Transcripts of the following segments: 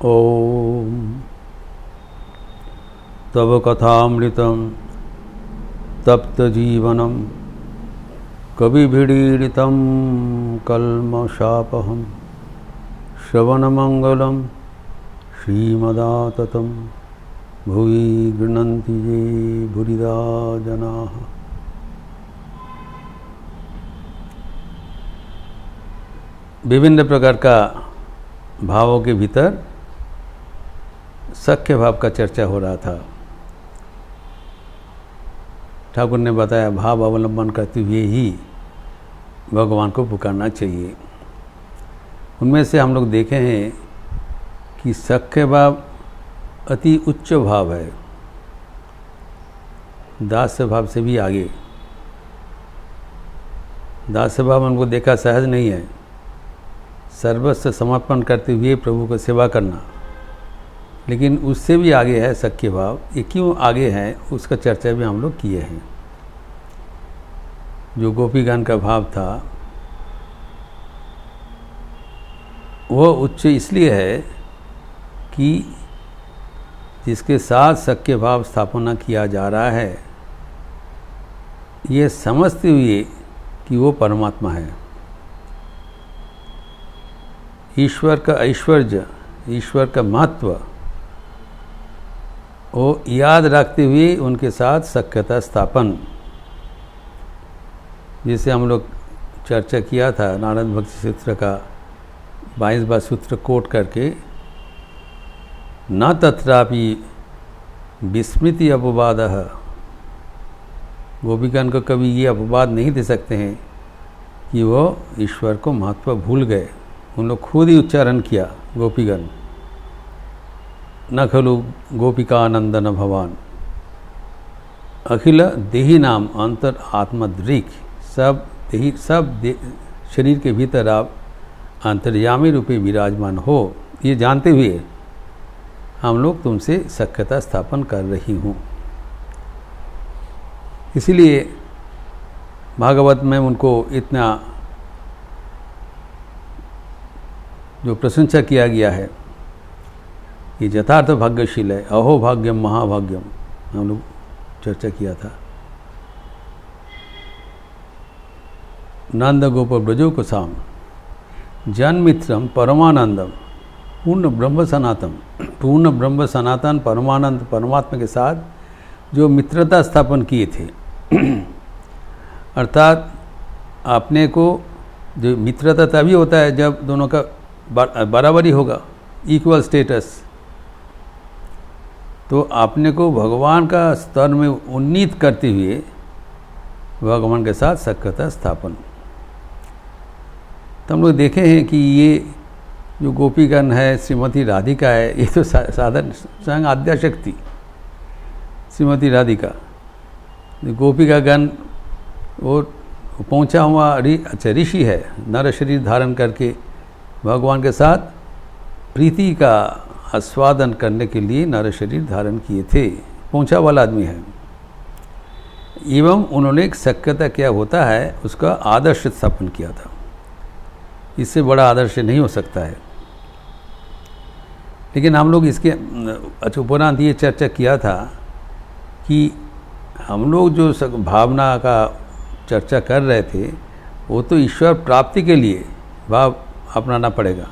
ओम तव कथामृतं तप्तजीवनं कविभिडीडितं कल्मषापहं श्रवणमंगलं श्रीमदाततं भुवि गृह्णन्ति ये भूरिदा जनाः। विभिन्न प्रकार का भावों के भीतर सख्य भाव का चर्चा हो रहा था। ठाकुर ने बताया भाव अवलंबन करते हुए ही भगवान को पुकारना चाहिए। उनमें से हम लोग देखे हैं कि सख्य भाव अति उच्च भाव है, दास्य भाव से भी आगे। दास्य भाव हमको देखा सहज नहीं है, सर्वस्व समर्पण करते हुए प्रभु को सेवा करना, लेकिन उससे भी आगे है सख्य भाव। ये क्यों आगे है उसका चर्चा भी हम लोग किए हैं। जो गोपीगण का भाव था वह उच्च इसलिए है कि जिसके साथ सख्य भाव स्थापना किया जा रहा है ये समझते हुए कि वो परमात्मा है। ईश्वर का ऐश्वर्य, ईश्वर का महत्व वो याद रखते हुए उनके साथ सख्यता स्थापन, जिसे हम लोग चर्चा किया था नारद भक्ति सूत्र का 22वां सूत्र कोट करके, न तत्रापि विस्मृति अपवादः। गोपीगण को कभी ये अपवाद नहीं दे सकते हैं कि वो ईश्वर को महत्व भूल गए। उन लोग खुद ही उच्चारण किया गोपीगण, न खलु गोपिकानंदन भवान अखिल देही नाम अंतर आत्मद्रिक। सब देही, शरीर के भीतर आप अंतर्यामी रूपे विराजमान हो, ये जानते हुए हम लोग तुमसे सख्यता स्थापन कर रही हूँ। इसीलिए भागवत में उनको इतना जो प्रशंसा किया गया है ये यथार्थ भाग्यशील है। अहो भाग्यम महाभाग्यम हम लोग चर्चा किया था। नंद गोप ब्रजो कुसाम जन्मित्रम परमानंदम पूर्ण ब्रह्म सनातन। पूर्ण ब्रह्म सनातन परमानंद परमात्मा के साथ जो मित्रता स्थापन किए थे, अर्थात अपने को जो मित्रता तभी होता है जब दोनों का बराबरी होगा, इक्वल स्टेटस। तो अपने को भगवान का स्तर में उन्नीत करते हुए भगवान के साथ सख्यता स्थापन। तो हम लोग देखे हैं कि ये जो गोपीगण है, श्रीमती राधिका है, ये तो साधारण स्वयं आद्याशक्ति श्रीमती राधिका। गोपिका गण वो पहुँचा हुआ ऋषि है, नर शरीर धारण करके भगवान के साथ प्रीति का आस्वादन करने के लिए नर शरीर धारण किए थे, पहुँचा वाला आदमी है। एवं उन्होंने एक सख्यता क्या होता है उसका आदर्श स्थापन किया था। इससे बड़ा आदर्श नहीं हो सकता है। लेकिन हम लोग इसके उपरांत ये चर्चा किया था कि हम लोग जो भावना का चर्चा कर रहे थे वो तो ईश्वर प्राप्ति के लिए भाव अपनाना पड़ेगा,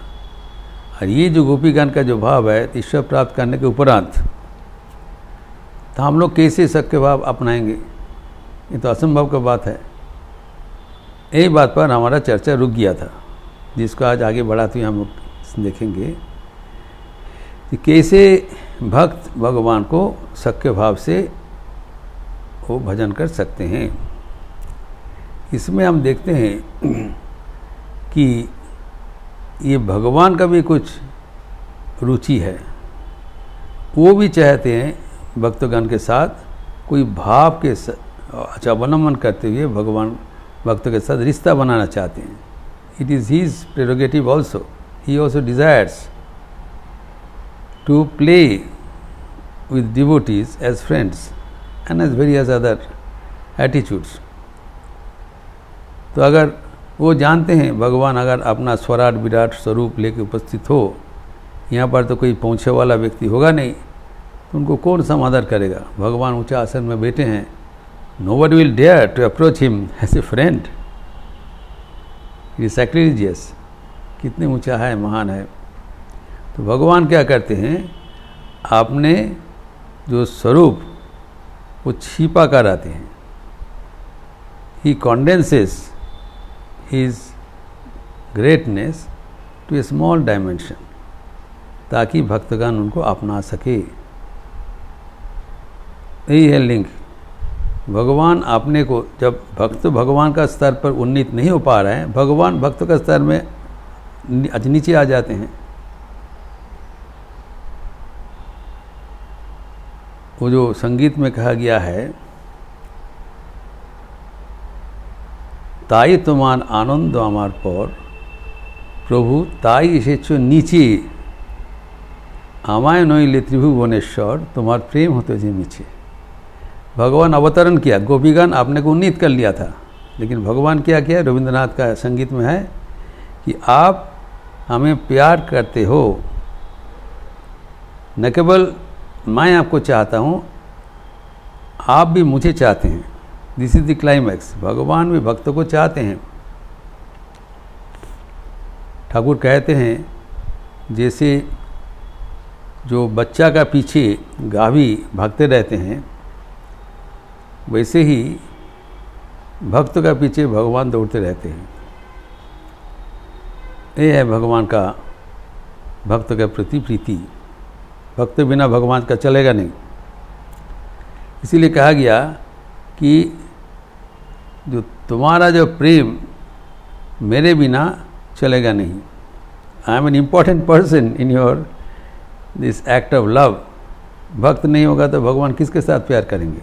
और ये जो गोपीगण का जो भाव है ईश्वर प्राप्त करने के उपरांत, तो हम लोग कैसे सख्य भाव अपनाएंगे? ये तो असंभव का बात है। यही बात पर हमारा चर्चा रुक गया था, जिसको आज आगे बढ़ाते हुए हम लोग देखेंगे कि कैसे भक्त भगवान को सख्य भाव से वो भजन कर सकते हैं। इसमें हम देखते हैं कि ये भगवान का भी कुछ रुचि है। वो भी चाहते हैं भक्तगण के साथ कोई भाव के अवलंबन करते हुए भगवान भक्त के साथ रिश्ता बनाना चाहते हैं। It is his prerogative also. He also desires to play with devotees as friends and as various other attitudes. तो अगर वो जानते हैं भगवान अगर अपना स्वराट विराट स्वरूप लेके उपस्थित हो यहाँ पर तो कोई पहुँचे वाला व्यक्ति होगा नहीं, तो उनको कौन समादर करेगा। भगवान ऊंचा आसन में बैठे हैं, nobody will dare to approach him as a friend. He is sacrilegious. कितने ऊंचा है, महान है। तो भगवान क्या करते हैं, आपने जो स्वरूप वो छिपा कर आते हैं। He condenses his greatness to a small dimension, ताकि भक्तगण उनको अपना सके। यही है लिंक। भगवान अपने को, जब भक्त भगवान का स्तर पर उन्नीत नहीं हो पा रहे हैं, भगवान भक्त का स्तर में नीचे आ जाते हैं। वो जो संगीत में कहा गया है, ताई तुम्हार आनंद आमार पर प्रभु ताई एसेছো नीचे আমায় নইলে त्रिभुवनेश्वर तुम्हार प्रेम होते जे नीचे। भगवान अवतरण किया, गोपीगण आपने को उन्नीत कर लिया था, लेकिन भगवान क्या किया, रविंद्रनाथ का संगीत में है कि आप हमें प्यार करते हो, न केवल मैं आपको चाहता हूँ, आप भी मुझे चाहते हैं। This is the climax. भगवान भी भक्तों को चाहते हैं। ठाकुर कहते हैं, जैसे जो बच्चा का पीछे गाभी भागते रहते हैं, वैसे ही भक्त का पीछे भगवान दौड़ते रहते हैं। ये है भगवान का भक्त के प्रति प्रीति। भक्त बिना भगवान का चलेगा नहीं। इसीलिए कहा गया कि जो तुम्हारा जो प्रेम मेरे बिना चलेगा नहीं। I am an important person in your this act of love. भक्त नहीं होगा तो भगवान किसके साथ प्यार करेंगे।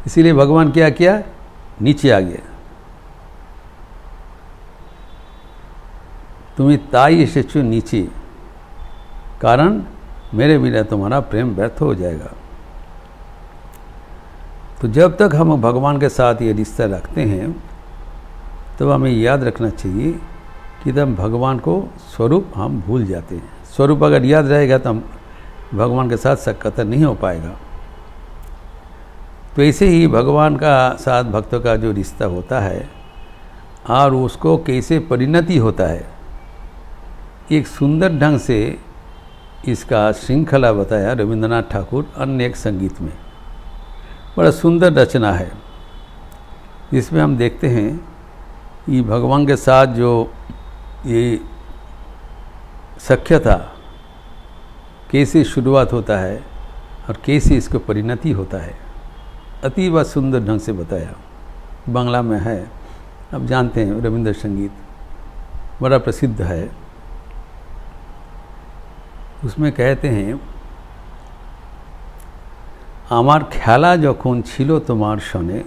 इसीलिए भगवान क्या किया, नीचे आ गया। तुम्हें ताई एसेছো नीचे, कारण मेरे बिना तुम्हारा प्रेम व्यर्थ हो जाएगा। तो जब तक हम भगवान के साथ ये रिश्ता रखते हैं, तब हमें याद रखना चाहिए कि तब भगवान को स्वरूप हम भूल जाते हैं। स्वरूप अगर याद रहेगा तो हम भगवान के साथ साक्षात्कार नहीं हो पाएगा। तो ऐसे ही भगवान का साथ भक्तों का जो रिश्ता होता है और उसको कैसे परिणति होता है, एक सुंदर ढंग से इसका श्रृंखला बताया रविंद्रनाथ ठाकुर अन्य एक संगीत में। बड़ा सुंदर रचना है, जिसमें हम देखते हैं कि भगवान के साथ जो ये सख्यता कैसे शुरुआत होता है और कैसे इसको परिणति होता है, अतीब सुंदर ढंग से बताया। बांग्ला में है, आप जानते हैं रविंद्र संगीत बड़ा प्रसिद्ध है। उसमें कहते हैं, आमार खेला जखन छिलो तुम्हार सने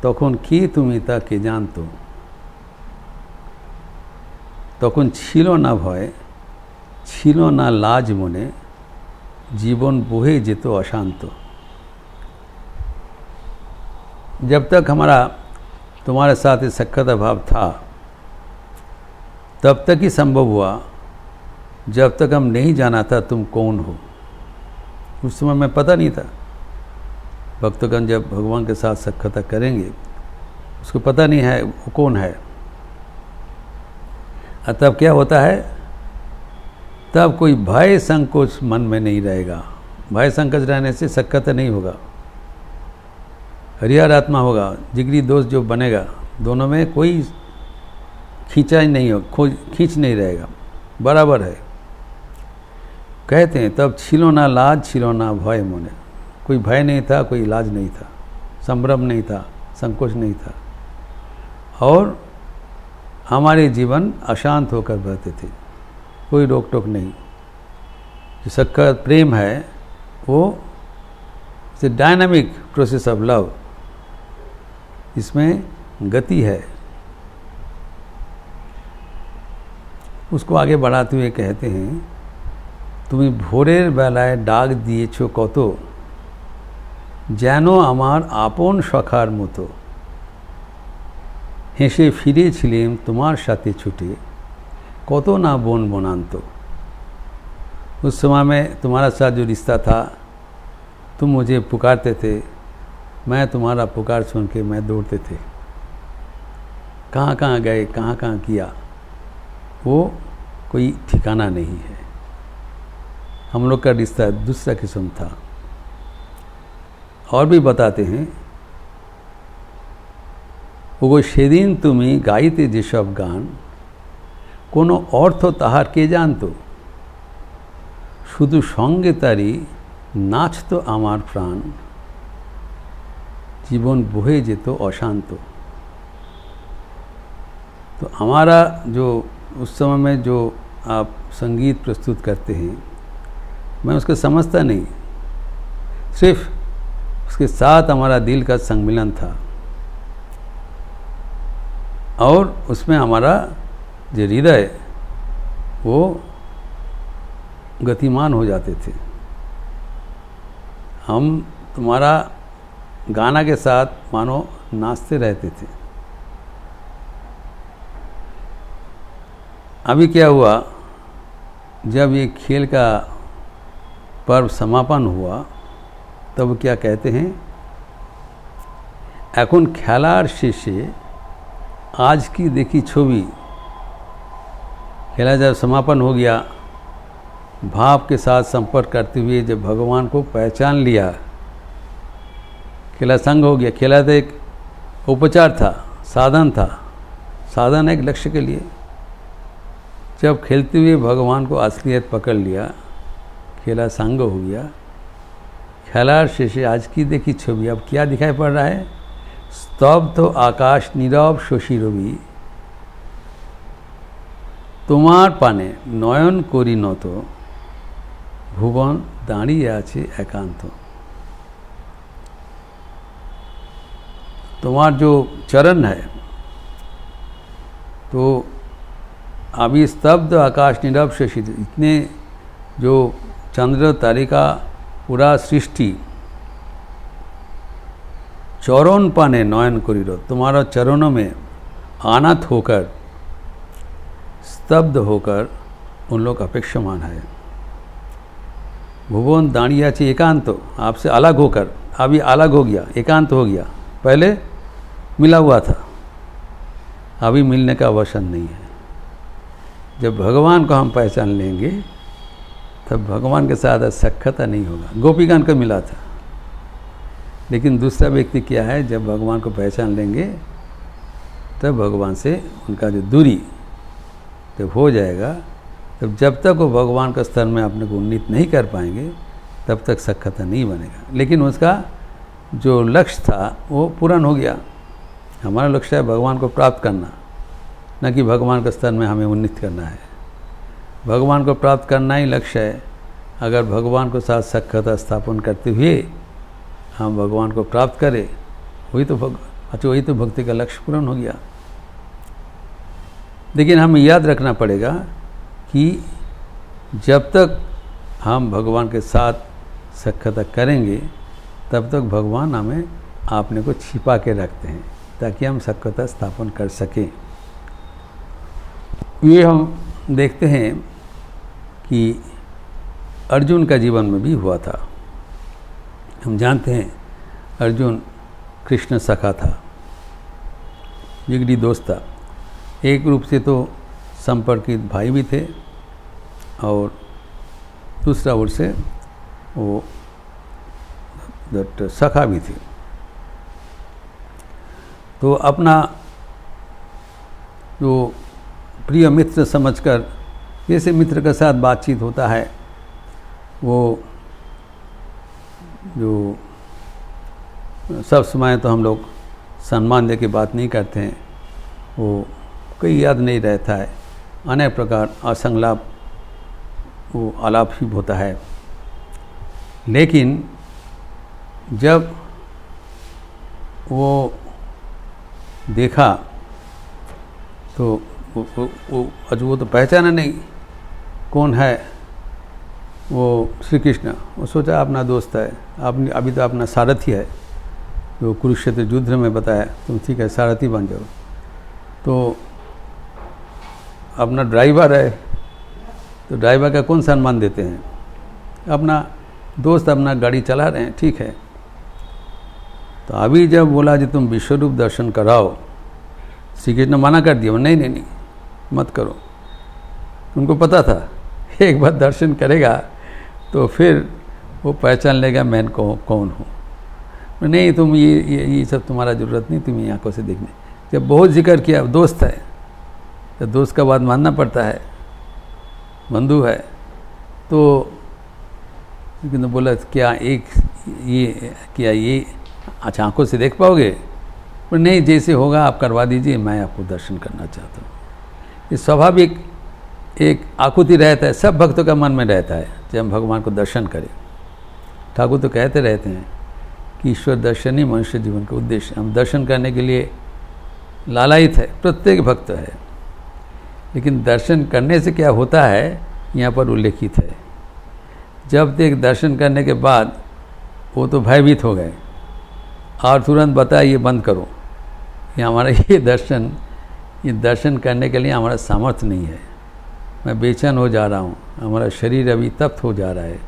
तखन के तुमी ताके जानतो, तखन छिलो ना भय छिलो ना लाज मने जीवन बोहे जेतो अशांत। जब तक हमारा तुम्हारे साथ सख्यता भाव था, तब तक ही संभव हुआ जब तक हम नहीं जाना था तुम कौन हो। उस समय में पता नहीं था। भक्तगण जब भगवान के साथ सख्यता करेंगे, उसको पता नहीं है वो कौन है। तब क्या होता है, तब कोई भय संकोच मन में नहीं रहेगा। भय संकोच रहने से सख्यता नहीं होगा, हरिहर आत्मा होगा। जिगरी दोस्त जो बनेगा, दोनों में कोई खींचा ही नहीं हो, खींच नहीं रहेगा, बराबर है। कहते हैं, तब छिलो ना लाज छिलो ना भय मोने। कोई भय नहीं था, कोई लाज नहीं था, संभ्रम नहीं था, संकोच नहीं था, और हमारे जीवन अशांत होकर बहते थे। कोई रोक टोक नहीं। जो सच्चा प्रेम है वो it's a dynamic process of love, इसमें गति है। उसको आगे बढ़ाते हुए कहते हैं, তুমি ভোরের বেলায় ডাক দিয়েছো কত, যেন আমার আপন সখার মতো, হেসে ফিরেছিলাম তোমার সাথে ছুটে, কত না বন বনান্ত। उस समय में तुम्हारा साथ जो रिश्ता था, तुम मुझे पुकारते थे, मैं तुम्हारा पुकार सुन के मैं दौड़ते थे, कहाँ कहाँ गए, कहाँ कहाँ किया, वो कोई ठिकाना नहीं है। हम लोग का रिश्ता दूसरा किस्म था। और भी बताते हैं, वो সেদিন তুমি গাইতে যেসব গান, কোনো অর্থ তাহার কে জানতো, শুধু সঙ্গে তারি নাচতো আমার প্রাণ, জীवन বহে যেত অশান্ত। तो हमारा जो उस समय में जो आप संगीत प्रस्तुत करते हैं, मैं उसको समझता नहीं, सिर्फ उसके साथ हमारा दिल का सम्मिलन था और उसमें हमारा जो हृदय वो गतिमान हो जाते थे। हम तुम्हारा गाना के साथ मानो नाचते रहते थे। अभी क्या हुआ, जब ये खेल का पर्व समापन हुआ तब क्या कहते हैं, এখন খেলার শেষে आज की देखी छवि। खेला जब समापन हो गया, भाव के साथ संपर्क करते हुए जब भगवान को पहचान लिया, खेला संग हो गया। खेला तो एक उपचार था, साधन था, साधन एक लक्ष्य के लिए। जब खेलते हुए भगवान को असलियत पकड़ लिया, खेला संग हो गया। खेलार शेषे आज की देखी छवि। अब क्या दिखाई पड़ रहा है, स्तब्ध आकाश নীরব শশী রবি, তোমার পানে নয়ন করি নত, ভুবন দাঁড়িয়ে আছে একান্ত। तुम्हार जो चरण है, तो अभी स्तब्ध आकाश नीरव शशि, इतने जो चंद्र तारिका पूरा सृष्टि चरण पाने नयन करिरो, तुम्हारा चरणों में आनत होकर, स्तब्ध होकर उन लोग अपेक्षमान है। भुवन दाड़िया चे एकांत, आपसे अलग होकर, अभी अलग हो गया, एकांत हो गया। पहले मिला हुआ था, अभी मिलने का अवसर नहीं है। जब भगवान को हम पहचान लेंगे तब भगवान के साथ सख्ता नहीं होगा। गोपीगण को मिला था, लेकिन दूसरा व्यक्ति क्या है, जब भगवान को पहचान लेंगे तब भगवान से उनका जो दूरी जब हो जाएगा, तब जब तक वो भगवान का स्तर में अपने को उन्नीत नहीं कर पाएंगे तब तक सख्ता नहीं बनेगा। लेकिन उसका जो लक्ष्य था वो पूर्ण हो गया। हमारा लक्ष्य है भगवान को प्राप्त करना, न कि भगवान के स्तर में हमें उन्नीत करना है। भगवान को प्राप्त करना ही लक्ष्य है। अगर भगवान को साथ सख्ता स्थापन करते हुए हम भगवान को प्राप्त करें, वही तो भक्ति का लक्ष्य पूर्ण हो गया। लेकिन हमें याद रखना पड़ेगा कि जब तक हम भगवान के साथ सख्ता करेंगे तब तक भगवान हमें अपने को छिपा के रखते हैं ताकि हम सख्ता स्थापन कर सकें। ये हम देखते हैं कि अर्जुन का जीवन में भी हुआ था। हम जानते हैं अर्जुन कृष्ण सखा था, जिगरी दोस्त था। एक रूप से तो संपर्कित भाई भी थे और दूसरा ओर से वो सखा भी थे। तो अपना जो प्रिय मित्र समझकर, जैसे मित्र के साथ बातचीत होता है, वो जो सब समय तो हम लोग सम्मान दे के बात नहीं करते हैं, वो कोई याद नहीं रहता है, अनेक प्रकार असंलाप वो आलाप ही होता है। लेकिन जब वो देखा तो वो तो पहचाना नहीं कौन है वो श्री कृष्ण। वो सोचा अपना दोस्त है, आपने अभी तो अपना सारथी है, जो कुरुक्षेत्र युद्ध में बताया, तुम ठीक है सारथी बन जाओ। तो अपना ड्राइवर है, तो ड्राइवर का कौन सम्मान देते हैं। अपना दोस्त अपना गाड़ी चला रहे हैं, ठीक है। तो अभी जब बोला जी तुम विश्वरूप दर्शन कराओ, श्री कृष्ण मना कर दिया, नहीं नहीं नहीं मत करो। उनको पता था एक बार दर्शन करेगा तो फिर वो पहचान लेगा मैं कौन हूँ। नहीं तुम ये सब तुम्हारा ज़रूरत नहीं, तुम ये आंखों से देखने। जब बहुत जिक्र किया, दोस्त है तो दोस्त का बात मानना पड़ता है, बंधु है। तो लेकिन बोला क्या ये अच्छा आंखों से देख पाओगे? पर नहीं, जैसे होगा आप करवा दीजिए, मैं आपको दर्शन करना चाहता हूँ। ये स्वाभाविक एक आकुति रहता है, सब भक्तों का मन में रहता है जब हम भगवान को दर्शन करें। ठाकुर तो कहते रहते हैं कि ईश्वर दर्शन ही मनुष्य जीवन का उद्देश्य। हम दर्शन करने के लिए लालायित है, प्रत्येक भक्त है। लेकिन दर्शन करने से क्या होता है यहाँ पर उल्लेखित है। जब तक दर्शन करने के बाद वो तो भयभीत हो गए और तुरंत बताया ये बंद करो, ये हमारा ये दर्शन करने के लिए हमारा सामर्थ्य नहीं है, मैं बेचैन हो जा रहा हूँ, हमारा शरीर अभी तप्त हो जा रहा है,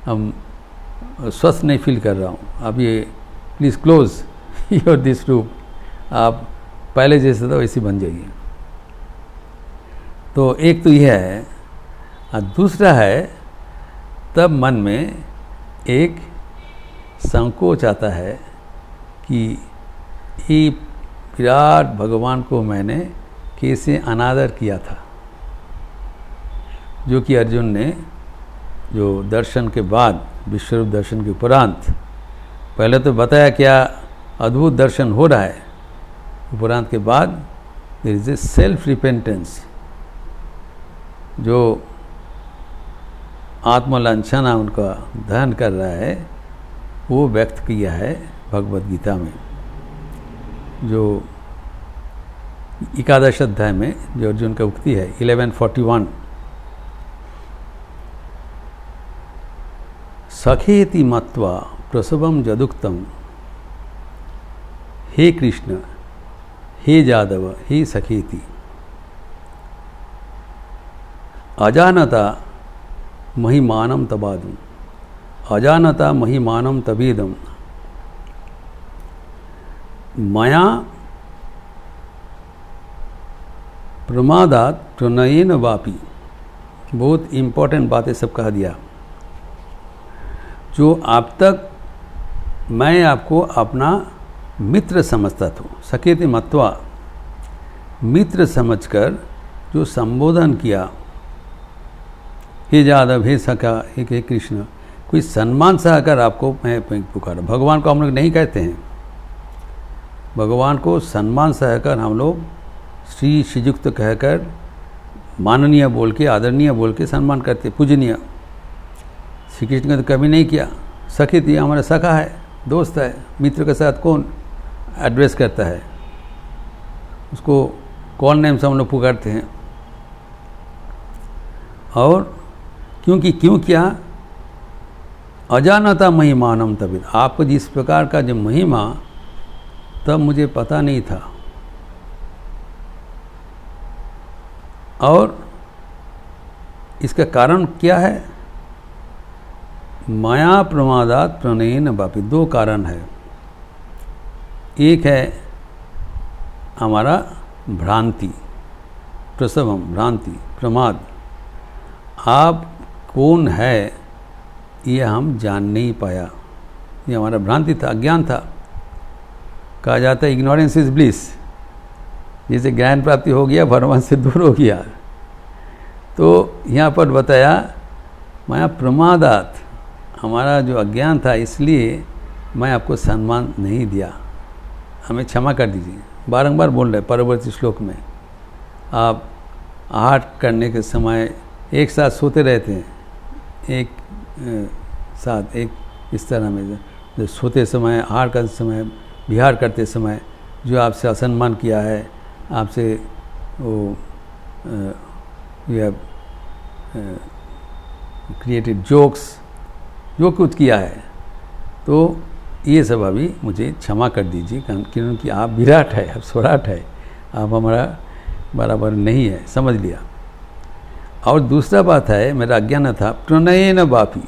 हम स्वस्थ नहीं फील कर रहा हूँ, अब ये please close your this room, आप पहले जैसे था वैसे बन जाइए। तो एक तो यह है, और दूसरा है तब मन में एक संकोच आता है कि ये विराट भगवान को मैंने कैसे अनादर किया था, जो कि अर्जुन ने जो दर्शन के बाद, विश्वरूप दर्शन के उपरांत, पहले तो बताया क्या अद्भुत दर्शन हो रहा है, उपरांत के बाद there is a self repentance, जो आत्मलांछना उनका दहन कर रहा है, वो व्यक्त किया है भगवद गीता में, जो 11 अध्याय में जो अर्जुन का उक्ति है 11:41, सखेति मत्वा प्रसवम जदुक्तम, हे कृष्ण हे जादव हे सखेति, अजानता महिमानम तबादुम, अजानता महिमानम तबीदम, मया प्रमादात प्रणयेन वापी। बहुत इम्पोर्टेंट बातें सब कह दिया। जो अब तक मैं आपको अपना मित्र समझता था, सकेति मत्वा, मित्र समझकर जो संबोधन किया, हे जादव हे सखा हे कृष्ण, कोई सम्मान से आकर आपको मैं पुकारा। भगवान को हम लोग नहीं कहते हैं, भगवान को सम्मान से आकर हम लोग श्री श्रीयुक्त कहकर माननीय बोल के, आदरणीय बोल के सम्मान करते, पूजनीय। श्री कृष्ण ने तो कभी नहीं किया। सखी थी, हमारा सखा है, दोस्त है, मित्र के साथ कौन एड्रेस करता है, उसको कॉल नेम से हम लोग पुकारते हैं। और क्यों किया? अजानता महिमानम तभी, आपको जिस प्रकार का जो महिमा तब मुझे पता नहीं था। और इसका कारण क्या है? माया प्रमादात प्रणयेन वापी। दो कारण है। एक है हमारा भ्रांति, प्रसवम, भ्रांति, प्रमाद। आप कौन है ये हम जान नहीं पाया, ये हमारा भ्रांति था, अज्ञान था। कहा जाता है इग्नोरेंस इज ब्लिस, जैसे ज्ञान प्राप्ति हो गया भगवान से दूर हो गया। तो यहाँ पर बताया माया प्रमादात, हमारा जो अज्ञान था, इसलिए मैं आपको सम्मान नहीं दिया, हमें क्षमा कर दीजिए। बारंबार बोल रहे परवर्ती श्लोक में, आप आहार करने के समय एक साथ सोते रहते हैं, एक साथ एक इस तरह में, जो सोते समय, आहार करते समय, विहार करते समय जो आपसे असम्मान किया है, आपसे वो क्रिएटेड जोक्स, जो कुछ किया है, तो ये सब अभी मुझे क्षमा कर दीजिए, क्योंकि आप विराट है, आप स्वराट है, आप हमारा बराबर नहीं है, समझ लिया। और दूसरा बात है, मेरा अज्ञान था, प्रणय न बापी,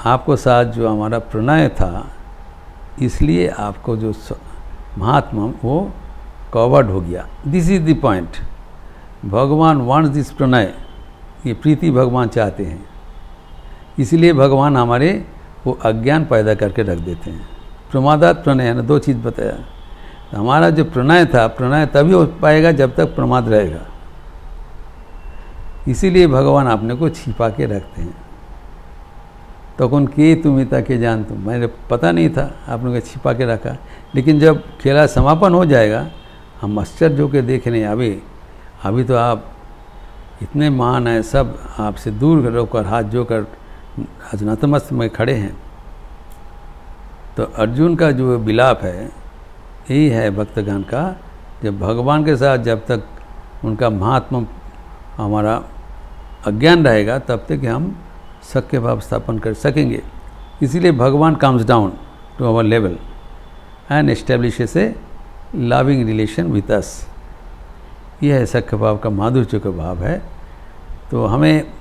आपको साथ जो हमारा प्रणय था, इसलिए आपको जो महात्मा वो कवर्ड हो गया। This is the point. भगवान वांट्स दिस प्रणय, ये प्रीति भगवान चाहते हैं, इसलिए भगवान हमारे वो अज्ञान पैदा करके रख देते हैं। प्रमादात प्रणय है ना, दो चीज़ बताया। तो हमारा जो प्रणय था, प्रणय तभी हो पाएगा जब तक प्रमाद रहेगा, इसीलिए भगवान अपने को छिपा के रखते हैं। तो कौन के तुमिता के जान तुम, मैंने पता नहीं था, आपने को छिपा के रखा। लेकिन जब खेला समापन हो जाएगा, हम आश्चर्य होकर देख रहे हैं, अभी तो आप इतने महान हैं, सब आपसे दूर होकर हाथ जोकर नतमस्तक में खड़े हैं। तो अर्जुन का जो विलाप है, यही है भक्तगण का, जब भगवान के साथ जब तक उनका महात्मा हमारा अज्ञान रहेगा, तब तक हम सख्य भाव स्थापन कर सकेंगे। इसीलिए भगवान comes down to our level and establishes a loving relation with us. यह है सख्य भाव का माधुर्य का भाव है। तो हमें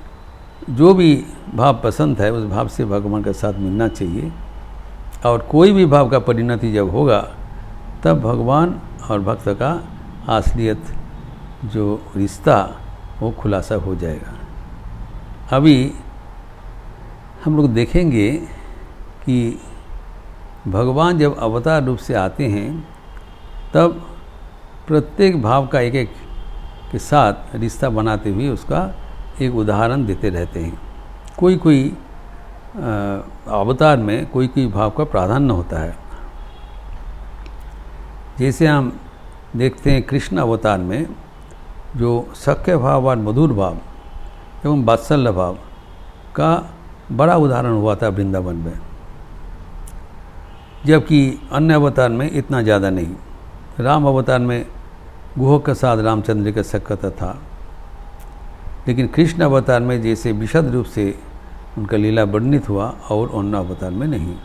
जो भी भाव पसंद है, उस भाव से भगवान के साथ मिलना चाहिए। और कोई भी भाव का परिणति जब होगा, तब भगवान और भक्त का असलियत जो रिश्ता वो खुलासा हो जाएगा। अभी हम लोग देखेंगे कि भगवान जब अवतार रूप से आते हैं, तब प्रत्येक भाव का एक एक के साथ रिश्ता बनाते हुए उसका एक उदाहरण देते रहते हैं। कोई कोई अवतार में कोई कोई भाव का प्राधान्य होता है। जैसे हम देखते हैं कृष्ण अवतार में जो सख्य भाव और मधुर भाव एवं वात्सल्य भाव का बड़ा उदाहरण हुआ था वृंदावन में, जबकि अन्य अवतार में इतना ज़्यादा नहीं। राम अवतार में गुह के साथ रामचंद्र का सख्यता था, लेकिन कृष्ण अवतार में जैसे विशद रूप से उनका लीला वर्णित हुआ, और अन्य अवतार में नहीं।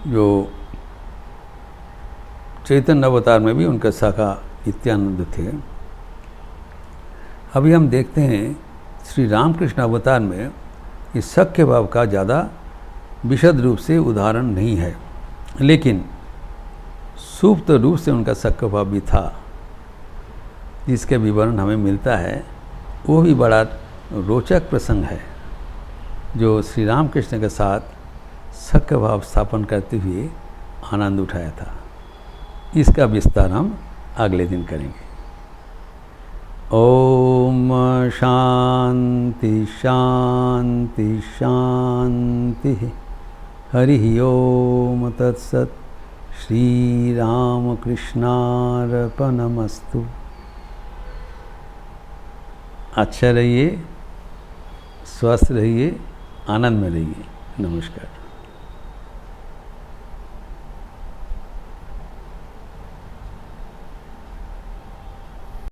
जो चैतन्य अवतार में भी उनका शाखा नित्यानंद थे। अभी हम देखते हैं श्री रामकृष्ण अवतार में इस सख्य भाव का ज़्यादा विशद रूप से उदाहरण नहीं है, लेकिन सुप्त रूप से उनका सख्य भाव भी था, जिसके विवरण हमें मिलता है। वो भी बड़ा रोचक प्रसंग है, जो श्री रामकृष्ण के साथ सख्य भाव स्थापन करते हुए आनंद उठाया था। इसका विस्तार हम अगले दिन करेंगे। ओम शांति शांति शांति। हरि ओम तत्सत। श्री राम कृष्णार्पणमस्तु। अच्छा रहिए, स्वस्थ रहिए, आनंद में रहिए। नमस्कार।